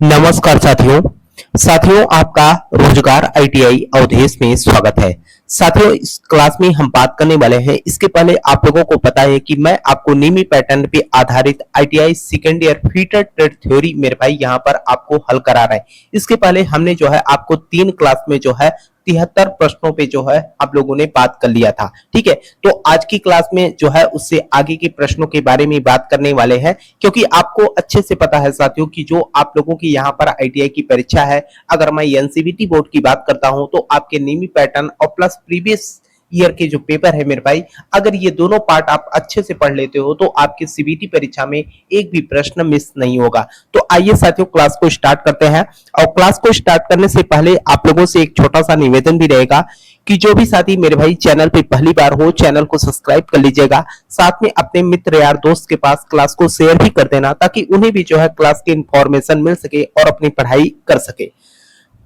नमस्कार साथियों। आपका रोजगार आईटीआई अवधेश में स्वागत है। साथियों, इस क्लास में हम बात करने वाले हैं। इसके पहले आप लोगों को पता है कि मैं आपको नीमी पैटर्न पे आधारित ITI second year fitter trade theory मेरे भाई यहाँ पर आपको हल करा रहे हैं। इसके पहले हमने जो है आपको 3 क्लास में जो है 73 प्रश्नों पे जो है आप लोगों ने बात कर लिया था। ठीक है, तो आज की क्लास में जो है उससे आगे के प्रश्नों के बारे में बात करने वाले हैं, क्योंकि आपको अच्छे से पता है साथियों कि जो आप लोगों की यहाँ पर आईटीआई की परीक्षा है, अगर मैं एनसीवीटी बोर्ड की बात करता हूं तो आपके नीमी पैटर्न और प्लस प्रीवियस ईयर के जो पेपर है मेरे भाई, अगर ये दोनों पार्ट आप अच्छे से पढ़ लेते हो तो आपके सीबीटी परीक्षा में एक भी प्रश्न मिस नहीं होगा। तो आइए साथियों, क्लास को स्टार्ट करते हैं। और क्लास को स्टार्ट करने से पहले आप लोगों से एक छोटा सा निवेदन भी रहेगा कि जो भी साथी मेरे भाई चैनल पे पहली बार हो, चैनल को सब्सक्राइब कर लीजिएगा। साथ में अपने मित्र यार दोस्त के पास क्लास को शेयर भी कर देना, ताकि उन्हें भी जो है क्लास की इंफॉर्मेशन मिल सके और अपनी पढ़ाई कर सके।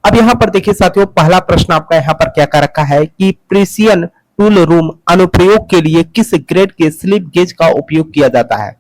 अब यहाँ पर देखिए साथियों, पहला प्रश्न आपका यहाँ पर क्या कर रखा है कि प्रेसियन टूल रूम अनुप्रयोग के लिए किस ग्रेड के स्लिप गेज का उपयोग किया जाता है।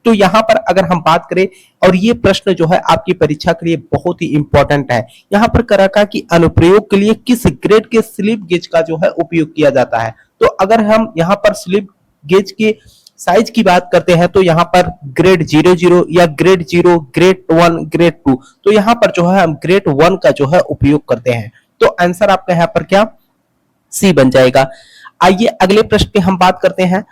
तो यहाँ पर अगर हम बात करें, और ये प्रश्न जो है आपकी परीक्षा के लिए बहुत ही इंपॉर्टेंट है। यहाँ पर कर रखा कि अनुप्रयोग के लिए किस ग्रेड के स्लिप गेज का जो है उपयोग किया जाता है। तो अगर हम यहाँ पर स्लिप गेज के साइज की बात करते हैं तो यहाँ पर ग्रेड 00 या ग्रेड 0, ग्रेड 1, ग्रेड 2, तो यहाँ पर जो है हम ग्रेड 1 का जो है उपयोग करते हैं। तो आंसर आपका यहाँ पर क्या सी बन जाएगा। आइए अगले प्रश्न पे हम बात करते हैं।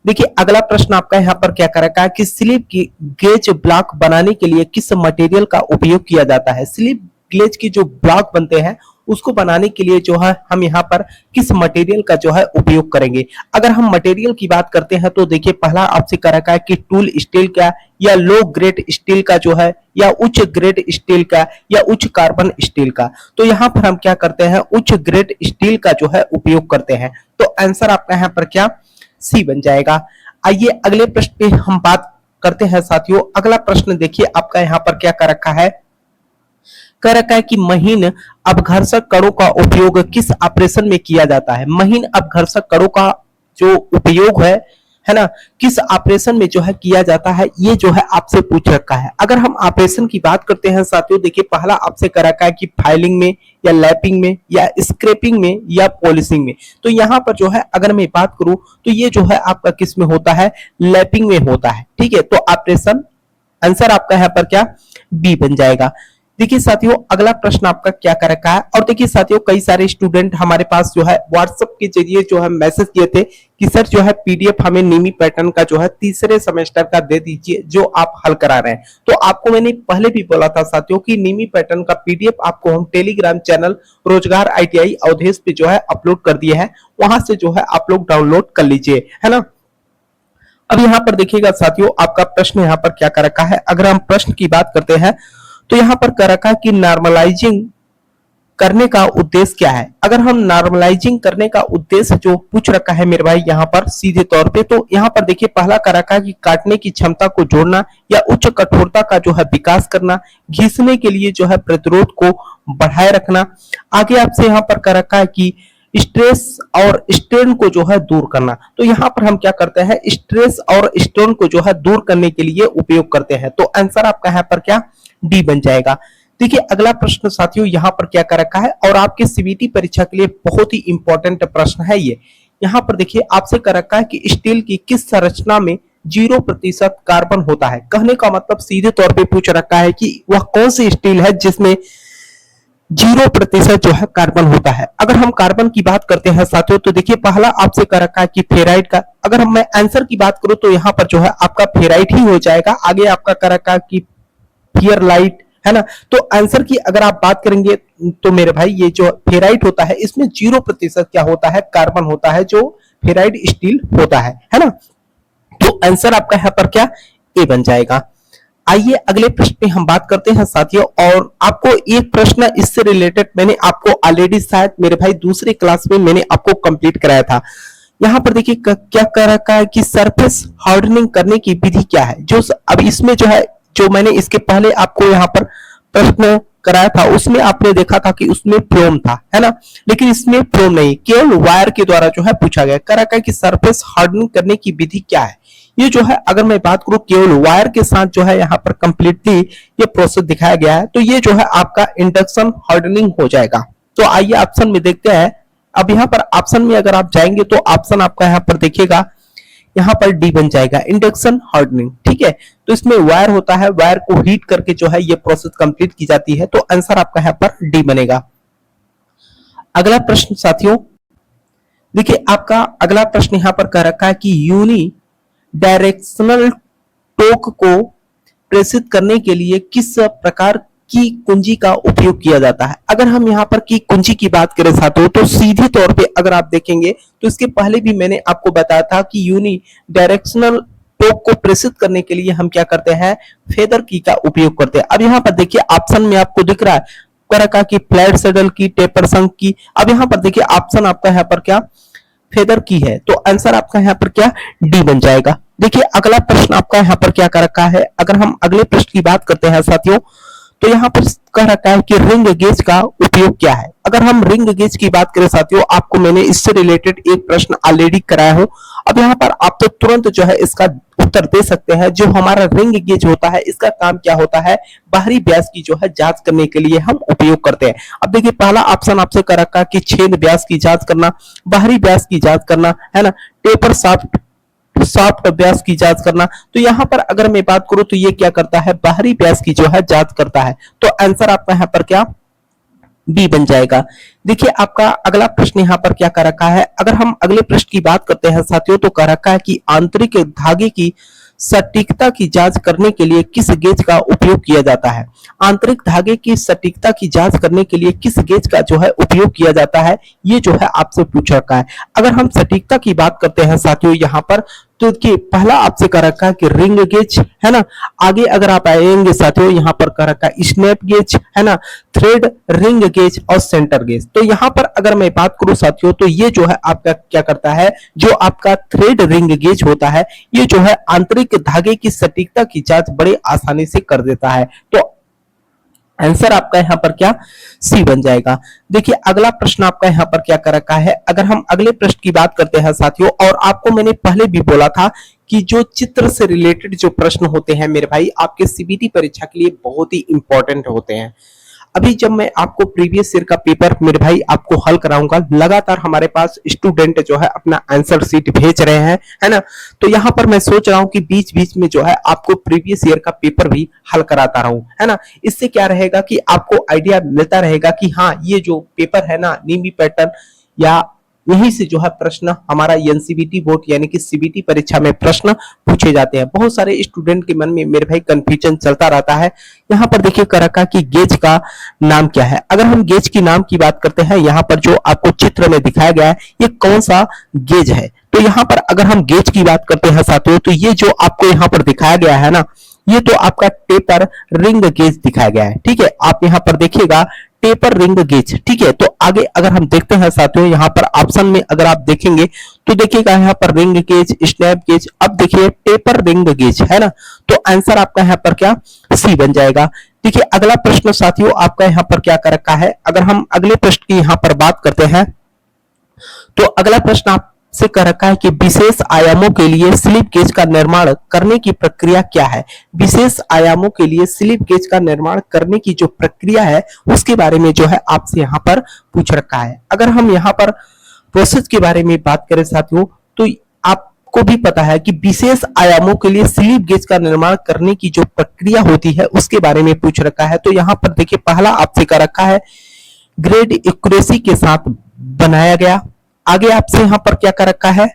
देखिए अगला प्रश्न आपका यहाँ पर क्या कर रखा है कि स्लिप की गेज ब्लॉक बनाने के लिए किस मटेरियल का उपयोग किया जाता है। स्लिप गेज के जो ब्लॉक बनते हैं उसको बनाने के लिए जो है हम यहाँ पर किस मटेरियल का जो है उपयोग करेंगे। अगर हम मटेरियल की बात करते हैं तो देखिए पहला आपसे कह रखा है कि टूल स्टील का, या लो ग्रेड स्टील का जो है, या उच्च ग्रेड स्टील का, या उच्च कार्बन स्टील का। तो यहाँ पर हम क्या करते हैं, उच्च ग्रेड स्टील का जो है उपयोग करते हैं। तो आंसर आपका यहाँ पर क्या सी बन जाएगा। आइए अगले प्रश्न पे हम बात करते हैं साथियों। अगला प्रश्न देखिए आपका यहाँ पर क्या कर रखा है, कह रखा है कि महीन अपघर्षक कणों का उपयोग किस ऑपरेशन में किया जाता है। महीन अपघर्षक कणों का जो उपयोग है ना, किस ऑपरेशन में जो है किया जाता है, ये जो है आपसे पूछ रखा है। अगर हम ऑपरेशन की बात करते हैं साथियों, देखिए पहला आपसे कह रखा है कि फाइलिंग में, या लैपिंग में, या स्क्रैपिंग में, या पॉलिशिंग में। तो यहाँ पर जो है अगर मैं बात करूं तो ये जो है आपका किस में होता है, लैपिंग में होता है। ठीक है, तो ऑपरेशन आंसर आपका यहाँ पर क्या बी बन जाएगा। देखिए साथियों अगला प्रश्न आपका क्या कर रखा है, और देखिए साथियों कई सारे स्टूडेंट हमारे पास जो है व्हाट्सएप के जरिए जो है मैसेज किए थे कि सर जो है पीडीएफ हमें नीमी पैटर्न का जो है तीसरे सेमेस्टर का दे दीजिए जो आप हल करा रहे हैं। तो आपको मैंने पहले भी बोला था साथियों कि नीमी पैटर्न का पीडीएफ आपको हम टेलीग्राम चैनल रोजगार आईटीआई अवधेश पे जो है अपलोड कर दिए हैं, वहां से जो है आप लोग डाउनलोड कर लीजिए, है ना। अब यहाँ पर देखिएगा साथियों आपका प्रश्न यहाँ पर क्या कर रखा है। अगर हम प्रश्न की बात करते हैं तो यहाँ पर कर रखा है कि नॉर्मलाइजिंग करने का उद्देश्य क्या है। अगर हम नॉर्मलाइजिंग करने का उद्देश्य जो पूछ रखा है मेरे भाई यहाँ पर सीधे तौर पे, तो यहाँ पर देखिए पहला कर रखा है कि काटने की क्षमता को जोड़ना, या उच्च कठोरता का जो है विकास करना, घिसने के लिए जो है प्रतिरोध को बढ़ाए रखना। आगे आपसे यहाँ पर कर रखा है कि स्ट्रेस और स्ट्रेन को जो है दूर करना। तो यहाँ पर हम क्या करते हैं, स्ट्रेस और स्ट्रेन को जो है दूर करने के लिए उपयोग करते हैं। तो आंसर आपका यहाँ पर क्या डी बन जाएगा। देखिए अगला प्रश्न साथियों यहाँ पर क्या कर रखा है, और आपके सीबीटी परीक्षा के लिए बहुत ही इंपॉर्टेंट प्रश्न है ये। यहाँ पर देखिए आपसे कर रखा है कि स्टील की किस संरचना में 0% कार्बन होता है। कहने का मतलब सीधे तौर पे पूछ रखा है कि वह कौन सी स्टील है जिसमें 0% जो है कार्बन होता है। अगर हम कार्बन की बात करते हैं साथियों तो देखिए पहला आपसे कर रखा है कि फेराइट का। अगर मैं आंसर की बात करूं तो यहाँ पर जो है आपका फेराइट ही हो जाएगा। आगे आपका कर रखा है कि फियरलाइट, है ना। तो आंसर की अगर आप बात करेंगे तो मेरे भाई ये जो फेराइट होता है इसमें 0% क्या होता है, कार्बन होता है, जो फेराइट स्टील होता है ना। तो आंसर आपका यहाँ पर क्या ए बन जाएगा। आइए अगले प्रश्न पे हम बात करते हैं साथियों, और आपको एक प्रश्न इससे रिलेटेड मैंने आपको ऑलरेडी शायद मेरे भाई दूसरी क्लास में मैंने आपको कंप्लीट कराया था। यहाँ पर देखिए क्या कर रखा है कि सरफेस हार्डनिंग करने की विधि क्या है। जो अब इसमें जो है, जो मैंने इसके पहले आपको यहाँ पर प्रश्न कराया था उसमें आपने देखा था कि उसमें फ्लोम था, है ना, लेकिन इसमें फ्लोम नहीं, केवल वायर के द्वारा जो है पूछा गया। कह रखा है कि सरफेस हार्डनिंग करने की विधि क्या है। ये जो है अगर मैं बात करूं केवल वायर के साथ जो है यहाँ पर कंप्लीटली ये प्रोसेस दिखाया गया है, तो ये जो है आपका इंडक्शन हार्डनिंग हो जाएगा। तो आइए ऑप्शन में देखते हैं। अब यहाँ पर ऑप्शन में अगर आप जाएंगे तो ऑप्शन आपका यहाँ पर देखिएगा, यहाँ पर डी बन जाएगा, इंडक्शन हार्डनिंग। ठीक है, तो इसमें वायर होता है, वायर को हीट करके जो है ये प्रोसेस कंप्लीट की जाती है। तो आंसर आपका यहाँ पर डी बनेगा। अगला प्रश्न साथियों देखिए, आपका अगला प्रश्न यहाँ पर कह रखा है कि यूनी डायरेक्शनल टोक को प्रेषित करने के लिए किस प्रकार की कुंजी का उपयोग किया जाता है। अगर हम यहाँ पर की कुंजी की बात करें साथियों, तो सीधे तौर पे अगर आप देखेंगे तो इसके पहले भी मैंने आपको बताया था कि यूनी डायरेक्शनल टोक को प्रेषित करने के लिए हम क्या करते हैं, फेदर की का उपयोग करते हैं। अब यहाँ पर देखिए ऑप्शन में आपको दिख रहा है करका की, फ्लैट सैडल की, टेपर शंख की। अब यहाँ पर देखिए ऑप्शन आपका यहाँ पर क्या फेदर की है, तो आंसर आपका यहाँ पर क्या डी बन जाएगा। देखिए अगला प्रश्न आपका यहाँ पर क्या कर रखा है। अगर हम अगले प्रश्न की बात करते हैं साथियों, तो यहाँ पर कह रखा है कि रिंग गेज का उपयोग क्या है। अगर हम रिंग गेज की बात करें साथियों, आपको मैंने इससे रिलेटेड एक प्रश्न ऑलरेडी कराया हूं। अब यहाँ पर आप तो तुरंत जो है इसका उत्तर दे सकते हैं। जो हमारा रिंग गेज होता है, इसका काम क्या होता है, बाहरी व्यास की जो है जांच करने के लिए हम उपयोग करते हैं। अब देखिए पहला ऑप्शन आपसे कर रखा है कि छेद व्यास की जांच करना, बाहरी व्यास की जांच करना, है ना, टेपर सॉफ्ट व्यास की जांच करना। तो यहां पर अगर मैं बात करूं तो ये क्या करता है, बाहरी व्यास की जो है जांच करता है। तो आंसर आपका यहां पर क्या बी बन जाएगा। देखिए आपका अगला प्रश्न यहाँ पर क्या कर रखा है। अगर हम अगले प्रश्न की बात करते हैं साथियों, तो कह रखा है कि आंतरिक धागे की सटीकता की जांच करने के लिए किस गेज का उपयोग किया जाता है। आंतरिक धागे की सटीकता की जांच करने के लिए किस गेज का जो है उपयोग किया जाता है, ये जो है आपसे पूछ रखा है। अगर हम सटीकता की बात करते हैं साथियों यहाँ पर, तो देखिए पहला आपसे कह रखा है कि रिंग गेज, है ना। आगे अगर आप आएंगे साथियों, यहाँ पर कह रखा है स्नैप गेज, है ना, थ्रेड रिंग गेज और सेंटर गेज। तो यहाँ पर अगर मैं बात करूं साथियों, तो ये जो है आपका क्या करता है, जो आपका थ्रेड रिंग गेज होता है, ये जो है आंतरिक धागे की सटीकता की जांच बड़े आसानी से कर देता है। तो आंसर आपका यहाँ पर क्या सी बन जाएगा। देखिए अगला प्रश्न आपका यहाँ पर क्या कर रखा है। अगर हम अगले प्रश्न की बात करते हैं साथियों, और आपको मैंने पहले भी बोला था कि जो चित्र से रिलेटेड जो प्रश्न होते हैं मेरे भाई, आपके सीबीटी परीक्षा के लिए बहुत ही इंपॉर्टेंट होते हैं। अभी जब मैं आपको प्रीवियस ईयर का पेपर मेरे भाई आपको हल कराऊंगा, लगातार हमारे पास स्टूडेंट जो है अपना आंसर शीट भेज रहे हैं, है ना। तो यहाँ पर मैं सोच रहा हूँ कि बीच बीच में जो है आपको प्रीवियस ईयर का पेपर भी हल कराता रहूं, है ना। इससे क्या रहेगा कि आपको आइडिया मिलता रहेगा कि हाँ ये जो पेपर है ना, नीमी पैटर्न या यहीं से जो है प्रश्न हमारा एनसीबीटी बोर्ड यानी कि सीबीटी परीक्षा में प्रश्न पूछे जाते हैं। बहुत सारे स्टूडेंट के मन में मेरे भाई कंफ्यूजन चलता रहता है। यहाँ पर देखिए कर रखा कि गेज का नाम क्या है। अगर हम गेज की नाम की बात करते हैं, यहाँ पर जो आपको चित्र में दिखाया गया है ये कौन सा गेज है। तो यहाँ पर अगर हम गेज की बात करते हैं साथियों, तो ये जो आपको यहाँ पर दिखाया गया है ना, ये तो आपका टेपर रिंग गेज दिखाया गया है। ठीक है, आप यहाँ पर देखिएगा टेपर रिंग गेज। ठीक है, तो आगे अगर हम देखते हैं साथियों, यहाँ पर ऑप्शन में अगर आप देखेंगे तो देखिएगा यहाँ पर रिंग गेज, स्नैप गेज, अब देखिए टेपर रिंग गेज, है ना। तो आंसर आपका यहाँ पर क्या सी बन जाएगा। देखिए अगला प्रश्न साथियों आपका यहाँ पर क्या कर रखा है। अगर हम अगले प्रश्न की यहाँ पर बात करते हैं, तो अगला प्रश्न आप से कह रखा है कि विशेष आयामों के लिए स्लिप गेज का निर्माण करने की प्रक्रिया क्या है। विशेष आयामों के लिए स्लिप गेज का निर्माण करने की जो प्रक्रिया है उसके बारे में जो है आपसे यहाँ पर पूछ रखा है। अगर हम यहाँ पर प्रोसेस के बारे में बात करें साथियों, तो आपको भी पता है कि विशेष आयामों के लिए स्लिप गेज का निर्माण करने की जो प्रक्रिया होती है उसके बारे में पूछ रखा है। तो यहाँ पर देखिए पहला आपसे कह रखा है ग्रेड एक्यूरेसी के साथ बनाया गया। आगे आपसे यहाँ पर क्या कर रखा है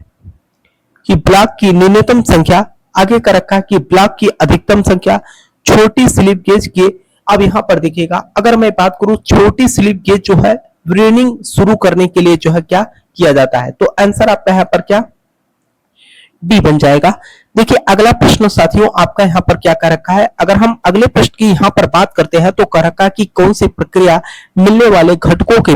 कि ब्लॉक की न्यूनतम संख्या, आगे कर रखा है कि ब्लॉक की अधिकतम संख्या, छोटी स्लिप गेज के। अब यहाँ पर देखिएगा अगर मैं बात करूं, छोटी स्लिप गेज जो है ब्रेनिंग शुरू करने के लिए जो है क्या किया जाता है। तो आंसर आपका यहाँ पर क्या डी बन जाएगा। देखिए अगला प्रश्न साथियों आपका यहाँ पर क्या कर रखा है। अगर हम अगले प्रश्न की यहाँ पर बात करते हैं, तो कह रखा है कि कौन सी प्रक्रिया मिलने वाले घटकों के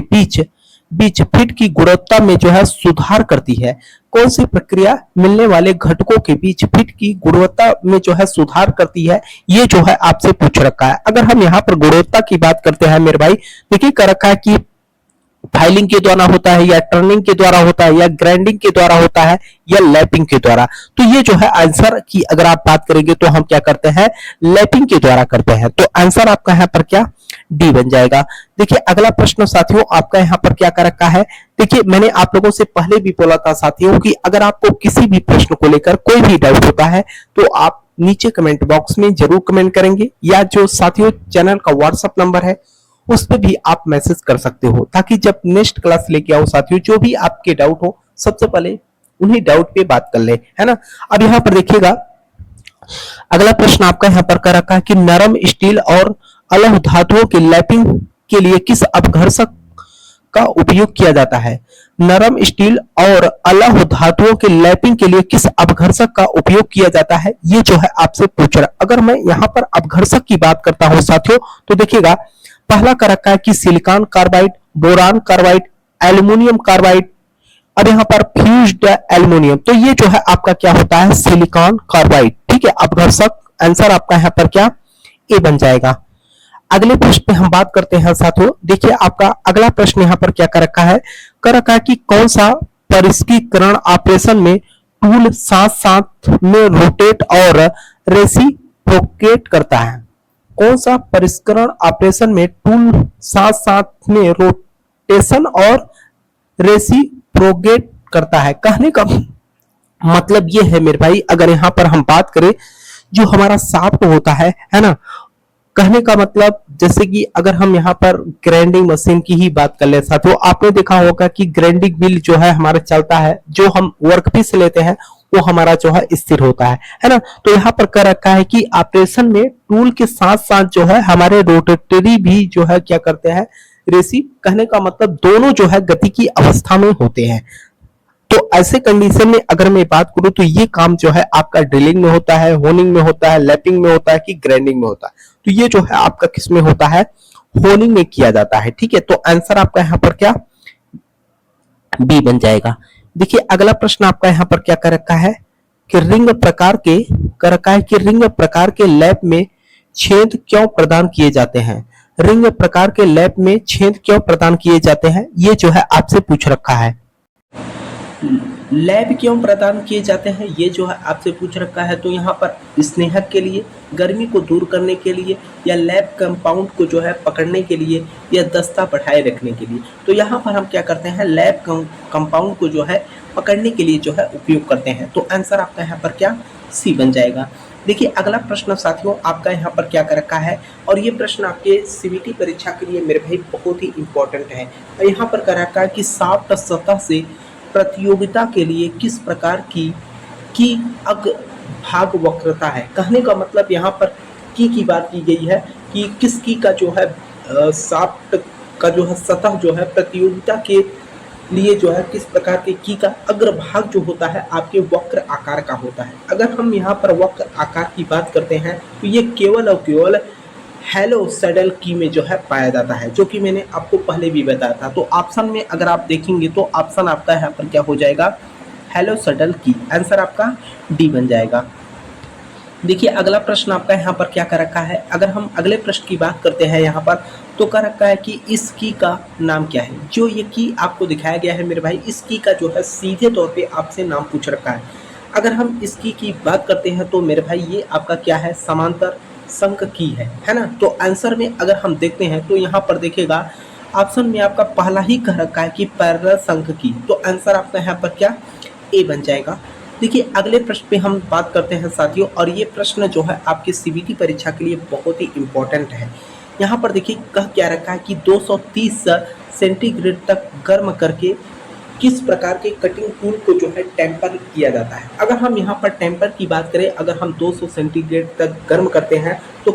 बीच फिट की गुणवत्ता में जो है सुधार करती है। कौन सी प्रक्रिया मिलने वाले घटकों के बीच फिट की गुणवत्ता में जो है सुधार करती है, ये जो है आपसे पूछ रखा है। अगर हम यहाँ पर गुणवत्ता की बात करते हैं मेरे भाई, देखिए कर रखा है कि फाइलिंग के द्वारा होता है, या टर्निंग के द्वारा होता है, या ग्राइंडिंग के द्वारा होता है, या लैपिंग के द्वारा। तो ये जो है आंसर की अगर आप बात करेंगे तो हम क्या करते हैं, लैपिंग के द्वारा करते हैं। तो आंसर आपका यहाँ पर क्या, डी बन जाएगा। देखिए अगला प्रश्न साथियों आपका यहाँ पर क्या कर रखा है। देखिए मैंने आप लोगों से पहले भी बोला था साथियों कि अगर आपको किसी भी प्रश्न को लेकर कोई भी डाउट होता है तो आप नीचे कमेंट बॉक्स में जरूर कमेंट करेंगे, या जो साथियों चैनल का व्हाट्सएप नंबर है उस पर भी आप मैसेज कर सकते हो, ताकि जब नेक्स्ट क्लास लेके आओ साथियों जो भी आपके डाउट हो सबसे पहले उन्हीं डाउट पे बात कर ले, है ना। अब यहाँ पर देखिएगा अगला प्रश्न आपका यहाँ पर कर रखा है कि नरम स्टील और अलग धातुओं की लैपिंग के लिए किस अपघर्षक का उपयोग किया जाता है। नरम स्टील और अलग धातुओं के लैपिंग के लिए किस अपघर्षक का उपयोग किया जाता है, ये जो है आपसे पूछ रहा है। अगर मैं यहाँ पर अपघर्षक की बात करता हूं साथियों तो देखिएगा पहला कर रखा है कि silicon carbide, boron carbide, aluminium carbide. अब यहाँ पर फ्यूज्ड एल्युमिनियम, तो ये जो है आपका क्या होता है, सिलिकॉन कार्बाइड। ठीक है, अपघर्षक आंसर आपका यहाँ पर क्या, ए बन जाएगा। अगले प्रश्न पे हम बात करते हैं साथियों। देखिए आपका अगला प्रश्न यहाँ पर क्या कर रखा है, कि कौन सा परिष्कीकरण ऑपरेशन में टूल साथ साथ में रोटेट और रेसिप्रोकेट करता है। कौन सा परिष्करण ऑपरेशन में टूल साथ साथ में रोटेशन और रेसिप्रोकेट करता है। कहने का मतलब ये है मेरे भाई, अगर यहाँ पर हम बात करें जो हमारा शाफ्ट होता है ना, कहने का मतलब जैसे कि अगर हम यहाँ पर ग्राइंडिंग मशीन की ही बात कर ले साथियों, आपने देखा होगा कि ग्राइंडिंग व्हील जो है हमारा चलता है, जो हम वर्कपीस लेते हैं वो हमारा जो है स्थिर होता है ना। तो यहाँ पर कर रखा है कि ऑपरेशन में टूल के साथ साथ जो है हमारे रोटेटरी भी जो है क्या करते हैं, रेसी। कहने का मतलब दोनों जो है गति की अवस्था में होते हैं। तो ऐसे कंडीशन में अगर मैं बात करूं तो ये काम जो है आपका ड्रिलिंग में होता है, होनिंग में होता है, लैपिंग में होता है कि ग्राइंडिंग में होता है। तो ये जो है आपका किस में होता है, होनिंग में किया जाता है। ठीक है, तो आंसर आपका यहाँ पर क्या, बी बन जाएगा। देखिए अगला प्रश्न आपका यहाँ पर क्या कर रखा है कि रिंग प्रकार के कर रखा है कि रिंग प्रकार के लैप में छेद क्यों प्रदान किए जाते हैं। रिंग प्रकार के लैप में छेद क्यों प्रदान किए जाते हैं, ये जो है आपसे पूछ रखा है। लैब क्यों प्रदान किए जाते हैं, ये जो है आपसे पूछ रखा है। तो यहाँ पर स्नेहक के लिए, गर्मी को दूर करने के लिए, या लैब कंपाउंड को जो है पकड़ने के लिए, या दस्ता बढ़ाए रखने के लिए। तो यहाँ पर हम क्या करते हैं, लैब कंपाउंड को जो है पकड़ने के लिए जो है उपयोग करते हैं। तो आंसर आपका यहाँ पर क्या, सी बन जाएगा। देखिए अगला प्रश्न साथियों आपका यहाँ पर क्या कर रखा है, और ये प्रश्न आपके सीबीटी परीक्षा के लिए मेरे भाई बहुत ही इंपॉर्टेंट है। और यहाँ पर कर रखा है कि साफ्ट सतह से प्रतियोगिता के लिए किस प्रकार की अग्रभाग वक्रता है। कहने का मतलब यहाँ पर की बात की गई है कि किस की का जो है साफ्ट का जो है सतह जो है प्रतियोगिता के लिए जो है किस प्रकार के की का अग्रभाग जो होता है आपके वक्र आकार का होता है। अगर हम यहाँ पर वक्र आकार की बात करते हैं तो ये केवल और केवल हेलो सैडल की में जो है पाया जाता है, जो कि मैंने आपको पहले भी बताया था। तो ऑप्शन में अगर आप देखेंगे तो ऑप्शन आपका यहाँ पर क्या हो जाएगा, हेलो सैडल की। आंसर आपका डी बन जाएगा। देखिए अगला प्रश्न आपका यहाँ पर क्या कर रखा है। अगर हम अगले प्रश्न की बात करते हैं यहाँ पर तो कर रखा है कि इस की का नाम क्या है। जो ये की आपको दिखाया गया है मेरे भाई, इस की का जो है सीधे तौर पे आपसे नाम पूछ रखा है। अगर हम इस की बात करते हैं तो मेरे भाई ये आपका क्या है, समांतर संक की है ना। तो आंसर में अगर हम देखते हैं तो यहाँ पर देखिएगा ऑप्शन में आपका पहला ही कह रखा है कि पैरेलल संक की। तो आंसर आपका यहाँ पर क्या, ए बन जाएगा। देखिए अगले प्रश्न पे हम बात करते हैं साथियों, और ये प्रश्न जो है आपके सीबीटी परीक्षा के लिए बहुत ही इम्पोर्टेंट है। यहाँ पर देखिए कह क्या रखा है कि 230 सेंटीग्रेड तक गर्म करके किस प्रकार के कटिंग टूल को जो है टेम्पर किया जाता है। अगर हम यहाँ पर टेम्पर की बात करें, अगर हम 200 सेंटीग्रेड तक गर्म करते हैं तो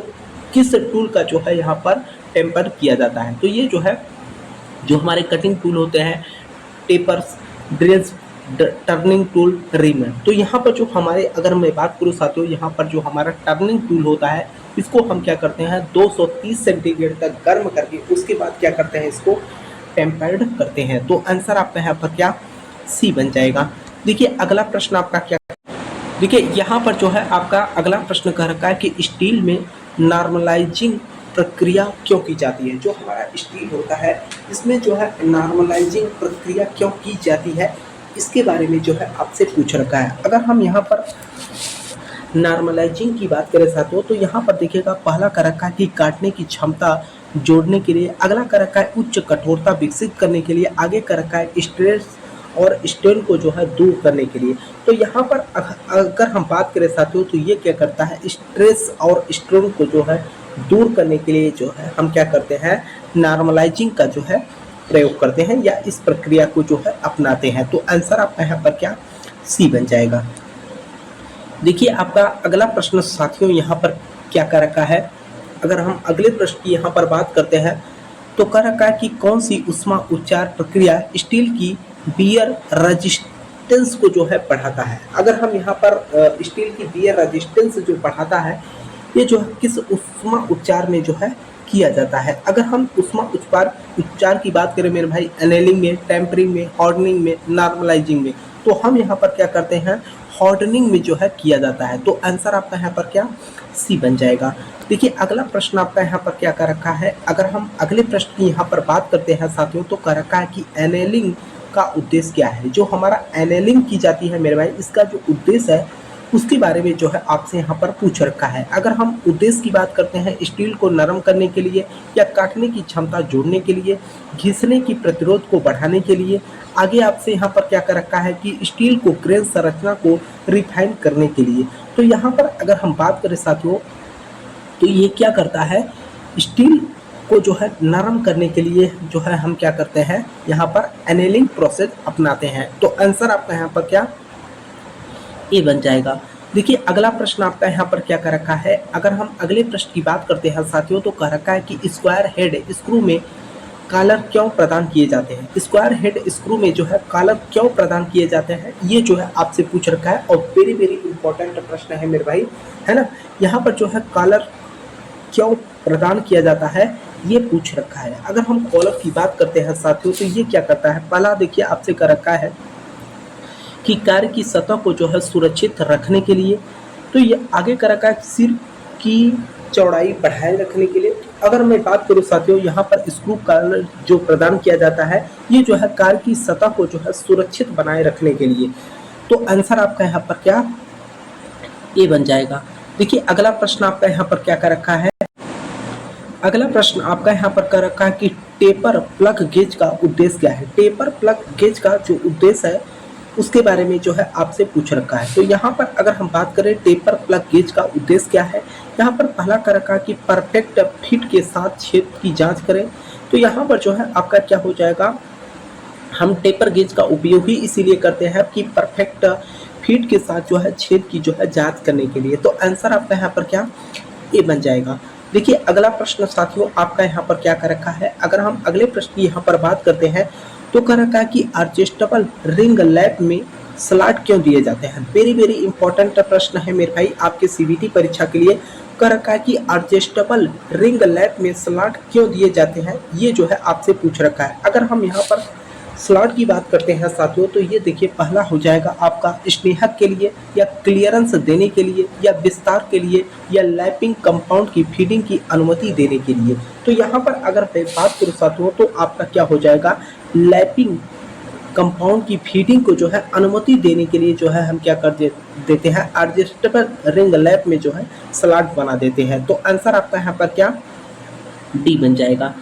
किस टूल का जो है यहाँ पर टेम्पर किया जाता है। तो ये जो है जो हमारे कटिंग टूल होते हैं, tapers, drills, turning tool, reamer. तो यहाँ पर जो हमारे, अगर मैं बात करूँ साथियों, यहाँ पर जो हमारा टर्निंग टूल होता है इसको हम क्या करते हैं 230 सेंटीग्रेड तक गर्म करके उसके बाद क्या करते हैं, इसको टेम्पर्ड करते हैं। तो आंसर आपका यहाँ पर क्या, सी बन जाएगा। देखिए अगला प्रश्न आपका क्या, देखिए यहाँ पर जो है आपका अगला प्रश्न कह रखा है कि स्टील में नॉर्मलाइजिंग प्रक्रिया क्यों की जाती है? जो हमारा स्टील होता है इसमें जो है नॉर्मलाइजिंग प्रक्रिया क्यों की जाती है, इसके बारे में जो है आपसे पूछ रखा है। अगर हम यहाँ पर नॉर्मलाइजिंग की बात करें साथियों, तो यहाँ पर देखिएगा पहला कर रखा है कि काटने की क्षमता जोड़ने के लिए, अगला कर रखा है उच्च कठोरता विकसित करने के लिए, आगे कर रखा है स्ट्रेस और स्ट्रेन को जो है दूर करने के लिए। तो यहाँ पर अगर हम बात करें साथियों, तो ये क्या करता है, स्ट्रेस और स्ट्रेन को जो है दूर करने के लिए जो है हम क्या करते हैं, नॉर्मलाइजिंग का जो है प्रयोग करते हैं या इस प्रक्रिया को जो है अपनाते हैं। तो आंसर आपका यहाँ पर क्या सी बन जाएगा। देखिए आपका अगला प्रश्न साथियों यहाँ पर क्या कर रखा है, अगर हम अगले प्रश्न की यहाँ पर बात करते हैं तो कह रखा है कि कौन सी ऊष्मा उपचार प्रक्रिया स्टील की बियर रेजिस्टेंस को जो है बढ़ाता है। अगर हम यहाँ पर स्टील की बियर रेजिस्टेंस जो बढ़ाता है, ये जो है किस ऊष्मा उपचार में जो है किया जाता है। अगर हम ऊष्मा उपचार की बात करें मेरे भाई, एनेलिंग में, टेम्परिंग में, हार्डनिंग में, नॉर्मलाइजिंग में, तो हम यहाँ पर क्या करते हैं, हार्डनिंग में जो है किया जाता है। तो आंसर आपका यहाँ पर क्या सी बन जाएगा। देखिए अगला प्रश्न आपका यहाँ पर क्या कर रखा है, अगर हम अगले प्रश्न की यहाँ पर बात करते हैं साथियों, तो कर रखा है कि एनेलिंग का उद्देश्य क्या है। जो हमारा एनेलिंग की जाती है मेरे भाई, इसका जो उद्देश्य है उसके बारे में जो है आपसे यहाँ पर पूछ रखा है। अगर हम उद्देश्य की बात करते हैं, स्टील को नरम करने के लिए या काटने की क्षमता जोड़ने के लिए, घिसने की प्रतिरोध को बढ़ाने के लिए, आगे आपसे यहाँ पर क्या कर रखा है कि स्टील को ग्रेन संरचना को रिफाइन करने के लिए। तो यहाँ पर अगर हम बात करें साथियों, तो ये क्या करता है, स्टील को जो है नरम करने के लिए जो है हम क्या करते हैं, यहाँ पर एनेलिंग प्रोसेस अपनाते हैं। तो आंसर आपका यहाँ पर क्या ए बन जाएगा। देखिए अगला प्रश्न आपका यहाँ पर क्या कर रखा है, अगर हम अगले प्रश्न की बात करते हैं साथियों, तो कह रखा है कि स्क्वायर हेड स्क्रू में कॉलर क्यों प्रदान किए जाते हैं। स्क्वायर हेड स्क्रू में जो है कॉलर क्यों प्रदान किए जाते हैं, ये जो है आपसे पूछ रखा है और वेरी वेरी इंपॉर्टेंट प्रश्न है मेरे भाई, है ना। यहाँ पर जो है कॉलर क्यों प्रदान किया जाता है ये पूछ रखा है। अगर हम कॉलर की बात करते हैं साथियों, तो ये क्या करता है, पहला देखिए आपसे कर रखा है कि कार्य की सतह को जो है सुरक्षित रखने के लिए, तो ये आगे कर रखा है सिर की चौड़ाई बढ़ाए रखने के लिए। अगर मैं बात करूं साथियों, यहाँ पर स्क्रू कॉलर जो प्रदान किया जाता है, ये जो है कार की सतह को जो है सुरक्षित बनाए रखने के लिए। तो आंसर आपका यहाँ पर क्या ए बन जाएगा। देखिए अगला प्रश्न आपका यहाँ पर क्या कर रखा है, अगला प्रश्न आपका यहाँ पर कर रखा है कि टेपर प्लग गेज का उद्देश्य क्या है। टेपर प्लग गेज का जो उद्देश्य है उसके बारे में जो है आपसे पूछ रखा है। तो यहाँ पर अगर हम बात करें टेपर प्लग गेज का उद्देश्य क्या है, यहाँ पर पहला कर रखा है कि परफेक्ट फिट के साथ छेद की जांच करें। तो यहाँ पर जो है आपका क्या हो जाएगा, हम टेपर गेज का उपयोग ही इसीलिए करते हैं कि परफेक्ट फिट के साथ जो है छेद की जो है जांच करने के लिए। तो आंसर आपका यहाँ पर क्या ए बन जाएगा। देखिए अगला प्रश्न साथियों आपका यहाँ पर क्या कर रखा है, अगर हम अगले प्रश्न की यहाँ पर बात करते हैं, तो कह रखा है कि एडजस्टेबल रिंग लैप में स्लॉट क्यों दिए जाते हैं। वेरी वेरी इंपॉर्टेंट प्रश्न है मेरे भाई आपके सीबीटी परीक्षा के लिए। कह रखा है कि एडजस्टेबल रिंग लैप में स्लॉट क्यों दिए जाते हैं, ये जो है आपसे पूछ रखा है। अगर हम यहाँ पर स्लॉट की बात करते हैं साथियों, तो ये देखिए पहला हो जाएगा आपका स्नेहक के लिए या क्लियरेंस देने के लिए या विस्तार के लिए या लैपिंग कंपाउंड की फीडिंग की अनुमति देने के लिए। तो यहाँ पर अगर मैं बात करूँ साथियों, तो आपका क्या हो जाएगा, लैपिंग कंपाउंड की फीडिंग को जो है अनुमति देने के लिए जो है हम क्या कर देते हैं, एडजस्टेबल रिंग लैप में जो है स्लॉट बना देते हैं। तो आंसर आपका यहाँ पर क्या डी बन जाएगा।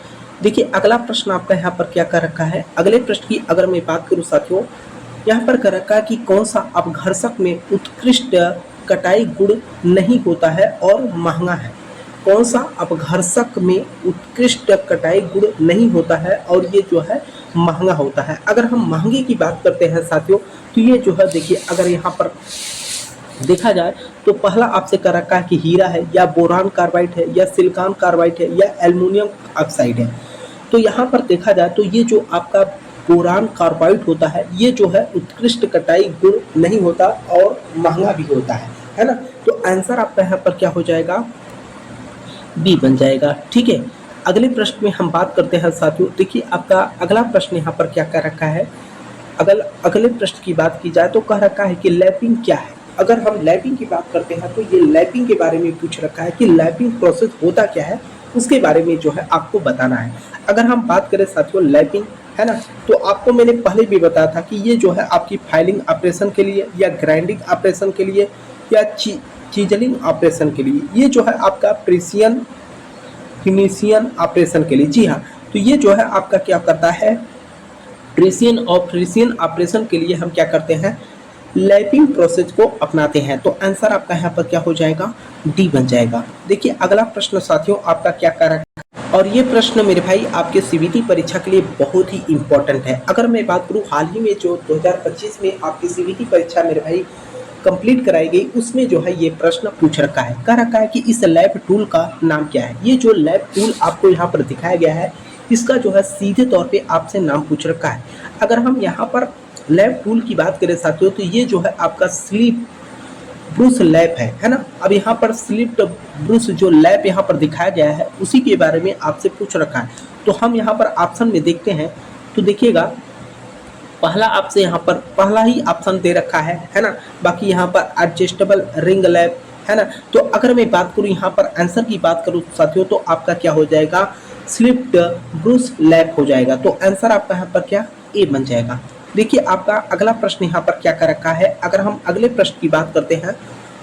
देखिए अगला प्रश्न आपका यहाँ पर क्या कर रखा है, अगले प्रश्न की अगर मैं बात करूँ साथियों, यहाँ पर कर रखा है कि कौन सा अपघर्षक में उत्कृष्ट कटाई गुण नहीं होता है और महंगा है। कौन सा अपघर्षक में उत्कृष्ट कटाई गुण नहीं होता है और ये जो है महंगा होता है। अगर हम महंगे की बात करते हैं साथियों, तो ये जो है देखिए अगर यहाँ पर देखा जाए तो पहला आपसे कर रखा है कि हीरा है या बोरान कार्बाइड है या सिलिकॉन कार्बाइड है या एल्युमिनियम ऑक्साइड है। तो यहाँ पर देखा जाए तो ये जो आपका बोरान कार्बाइड होता है, ये जो है उत्कृष्ट कटाई गुण नहीं होता और महंगा भी होता है ना। तो आंसर आपका यहाँ पर क्या हो जाएगा, बी बन जाएगा। ठीक है, अगले प्रश्न में हम बात करते हैं साथियों। देखिए आपका अगला प्रश्न यहाँ पर क्या कर रखा है, अगले प्रश्न की बात की जाए तो कह रखा है कि लैपिंग क्या है। अगर हम लैपिंग की बात करते हैं तो ये लैपिंग के बारे में पूछ रखा है कि लैपिंग प्रोसेस होता क्या है उसके बारे में जो है आपको बताना है। अगर हम बात करें साथियों लैपिंग, है ना, तो आपको मैंने पहले भी बताया था कि ये जो है आपकी फाइलिंग ऑपरेशन के लिए या ग्राइंडिंग ऑपरेशन के लिए या चीजलिंग ऑपरेशन के लिए, ये जो है आपका प्रेसियन फिनिशियन ऑपरेशन के लिए। जी हाँ, तो ये जो है आपका क्या करता है, प्रेसियन और फ्रिसियन ऑपरेशन के लिए हम क्या करते हैं, लैपिंग प्रोसेस को अपनाते हैं। तो आंसर आपका यहाँ पर क्या हो जाएगा, डी बन जाएगा। देखिए अगला प्रश्न साथियों आपका क्या कर, और ये प्रश्न मेरे भाई आपके सीबीटी परीक्षा के लिए बहुत ही इंपॉर्टेंट है। अगर मैं बात करूँ हाल ही में जो 2025 में आपकी सीबीटी परीक्षा मेरे भाई कंप्लीट कराई गई, उसमें जो है ये प्रश्न पूछ रखा है, कह रखा है कि इस लैब टूल का नाम क्या है। ये जो लैब टूल आपको यहाँ पर दिखाया गया है, इसका जो है सीधे तौर पे आपसे नाम पूछ रखा है। अगर हम यहाँ पर लैब टूल की बात करें साथियों, तो ये जो है आपका स्लिप ब्रूस लैब है ना। अब यहाँ पर स्लिप ब्रूस जो लैब यहाँ पर दिखाया गया है, उसी के बारे में आपसे पूछ रखा है। तो हम यहाँ पर ऑप्शन में देखते हैं, तो देखिएगा पहला आपसे यहाँ पर पहला ही ऑप्शन दे रखा है ना। बाकी यहाँ पर एडजस्टेबल रिंग लैब, है ना। तो अगर मैं बात करूँ यहाँ पर आंसर की बात करूँ साथियों, तो आपका क्या हो जाएगा, स्लिप्ड ब्रूस लैब हो जाएगा। तो आंसर आपका यहाँ पर क्या, ए बन जाएगा। देखिए आपका अगला प्रश्न यहाँ पर क्या कर रखा है। अगर हम अगले प्रश्न की बात करते हैं,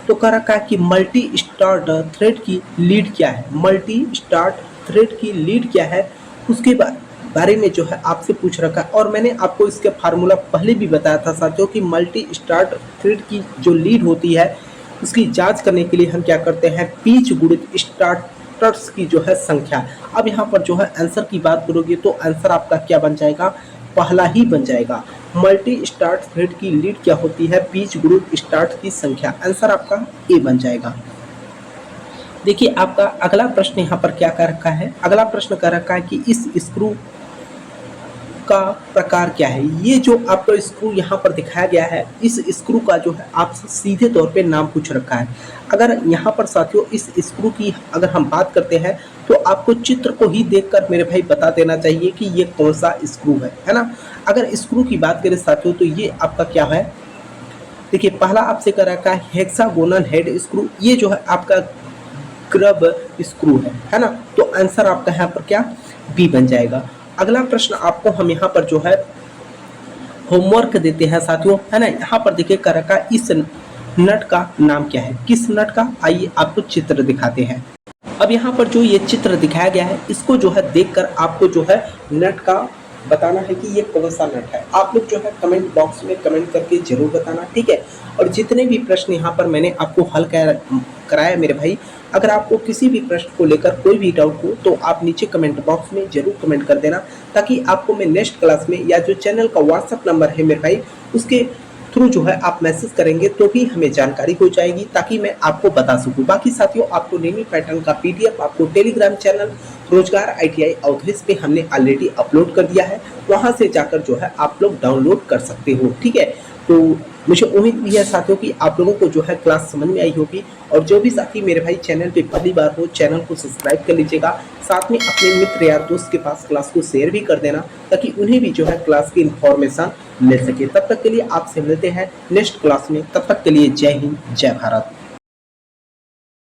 तो कर रखा है कि मल्टी स्टार्ट थ्रेड की लीड क्या है। मल्टी स्टार्ट थ्रेड की लीड क्या है, उसके बारे में जो है आपसे पूछ रखा है। और मैंने आपको इसके फार्मूला पहले भी बताया था साथियों कि मल्टी स्टार्ट थ्रेड की जो लीड होती है, उसकी जांच करने के लिए हम क्या करते हैं, पीच गुणित स्टार्टर्स की जो है संख्या। अब यहाँ पर जो है आंसर की बात करोगे तो आंसर आपका क्या बन जाएगा, पहला ही बन जाएगा। मल्टी स्टार्ट थ्रेड की लीड क्या होती है, पीच गुणित स्टार्ट की संख्या। आंसर आपका ए बन जाएगा। देखिए आपका अगला प्रश्न यहाँ पर क्या कर रखा है। अगला प्रश्न कर रखा है कि इस स्क्रू का प्रकार क्या है। ये जो आपका स्क्रू यहाँ पर दिखाया गया है, इस स्क्रू का जो है आपसे सीधे तौर पे नाम पूछ रखा है। अगर यहाँ पर साथियों इस स्क्रू की अगर हम बात करते हैं, तो आपको चित्र को ही देखकर मेरे भाई बता देना चाहिए कि ये कौन सा स्क्रू है ना। अगर स्क्रू की बात करें साथियों, तो ये आपका क्या है, देखिए पहला आपसे कर रखा है हेक्सागोनल हेड स्क्रू। ये जो है आपका ग्रब स्क्रू है ना। तो आंसर आपका यहाँ पर क्या, बी बन जाएगा। अगला प्रश्न आपको हम यहाँ पर जो है होमवर्क देते हैं साथियों, है ना। यहाँ पर देखिए कर रखा है इस नट का नाम क्या है। किस नट का, आइए आपको चित्र दिखाते हैं। अब यहाँ पर जो ये चित्र दिखाया गया है, इसको जो है देखकर आपको जो है नट का बताना है कि ये कौन सा नट है। आप लोग जो है कमेंट बॉक्स में कमेंट करके जरूर बताना, ठीक है। और जितने भी प्रश्न यहाँ पर मैंने आपको हल कराया मेरे भाई, अगर आपको किसी भी प्रश्न को लेकर कोई भी डाउट हो, तो आप नीचे कमेंट बॉक्स में जरूर कमेंट कर देना, ताकि आपको मैं नेक्स्ट क्लास में या जो चैनल का व्हाट्सएप नंबर है मेरे भाई, उसके थ्रू जो है आप मैसेज करेंगे तो भी हमें जानकारी हो जाएगी, ताकि मैं आपको बता सकूं। बाकी साथियों आपको नेमी पैटर्न का पीडीएफ आपको टेलीग्राम चैनल रोजगार आईटीआई अवधेश पे हमने ऑलरेडी अपलोड कर दिया है, वहां से जाकर जो है आप लोग डाउनलोड कर सकते हो, ठीक है। तो मुझे उम्मीद भी है साथियों कि आप लोगों को जो है क्लास समझ में आई होगी। और जो भी साथी मेरे भाई चैनल पे पहली बार हो, चैनल को सब्सक्राइब कर लीजिएगा। साथ में अपने मित्र यार दोस्त के पास क्लास को शेयर भी कर देना, ताकि उन्हें भी जो है क्लास की इन्फॉर्मेशन मिल सके। तब तक के लिए आपसे मिलते हैं नेक्स्ट क्लास में। तब तक के लिए जय हिंद, जय भारत।